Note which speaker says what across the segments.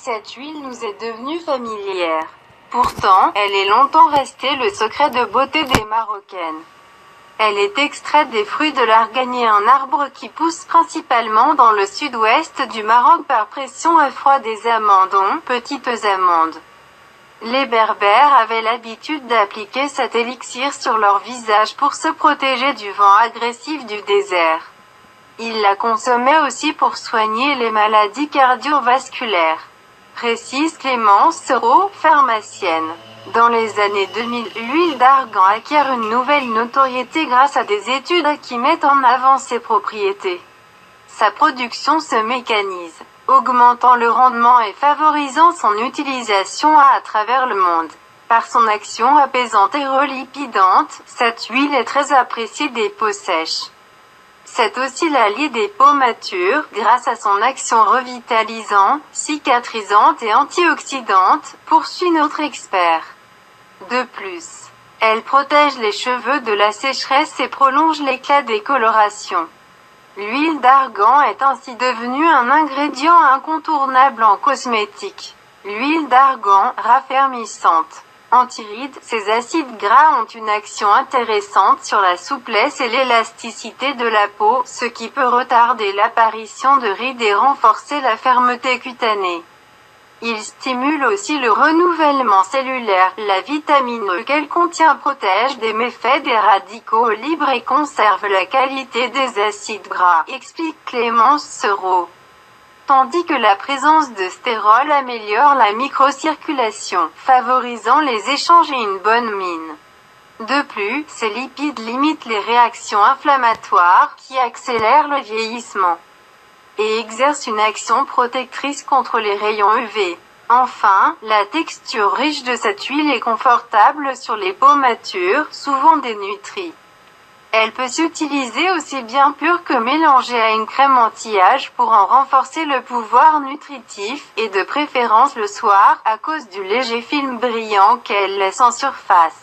Speaker 1: Cette huile nous est devenue familière. Pourtant, elle est longtemps restée le secret de beauté des Marocaines. Elle est extraite des fruits de l'arganier, un arbre qui pousse principalement dans le sud-ouest du Maroc par pression à froid des amandons, petites amandes. Les Berbères avaient l'habitude d'appliquer cet élixir sur leur visage pour se protéger du vent agressif du désert. Ils la consommaient aussi pour soigner les maladies cardiovasculaires. Précise Clémence Sereau, pharmacienne. Dans les années 2000, l'huile d'argan acquiert une nouvelle notoriété grâce à des études qui mettent en avant ses propriétés. Sa production se mécanise, augmentant le rendement et favorisant son utilisation à travers le monde. Par son action apaisante et relipidante, cette huile est très appréciée des peaux sèches. C'est aussi l'allié des peaux matures, grâce à son action revitalisante, cicatrisante et antioxydante, poursuit notre expert. De plus, elle protège les cheveux de la sécheresse et prolonge l'éclat des colorations. L'huile d'argan est ainsi devenue un ingrédient incontournable en cosmétique. L'huile d'argan, raffermissante. Anti-rides, ces acides gras ont une action intéressante sur la souplesse et l'élasticité de la peau, ce qui peut retarder l'apparition de rides et renforcer la fermeté cutanée. Il stimule aussi le renouvellement cellulaire. La vitamine E qu'elle contient protège des méfaits des radicaux libres et conserve la qualité des acides gras, explique Clémence Sereau. Tandis que la présence de stérol améliore la microcirculation, favorisant les échanges et une bonne mine. De plus, ces lipides limitent les réactions inflammatoires, qui accélèrent le vieillissement, et exercent une action protectrice contre les rayons UV. Enfin, la texture riche de cette huile est confortable sur les peaux matures, souvent dénutries. Elle peut s'utiliser aussi bien pure que mélangée à une crème anti-âge pour en renforcer le pouvoir nutritif, et de préférence le soir, à cause du léger film brillant qu'elle laisse en surface.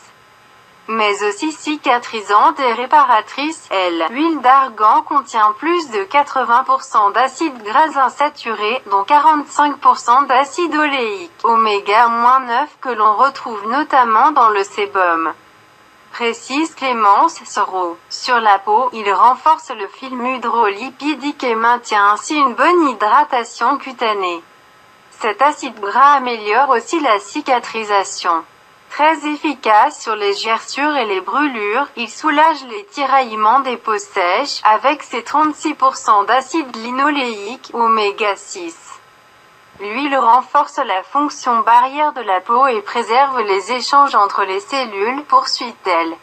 Speaker 1: Mais aussi cicatrisante et réparatrice, l'huile d'argan contient plus de 80% d'acides gras insaturés, dont 45% d'acide oléique, oméga-9 que l'on retrouve notamment dans le sébum. Précise Clémence Sereau. Sur la peau, il renforce le film hydrolipidique et maintient ainsi une bonne hydratation cutanée. Cet acide gras améliore aussi la cicatrisation. Très efficace sur les gerçures et les brûlures, il soulage les tiraillements des peaux sèches, avec ses 36% d'acide linoléique, oméga 6. L'huile renforce la fonction barrière de la peau et préserve les échanges entre les cellules, poursuit-elle.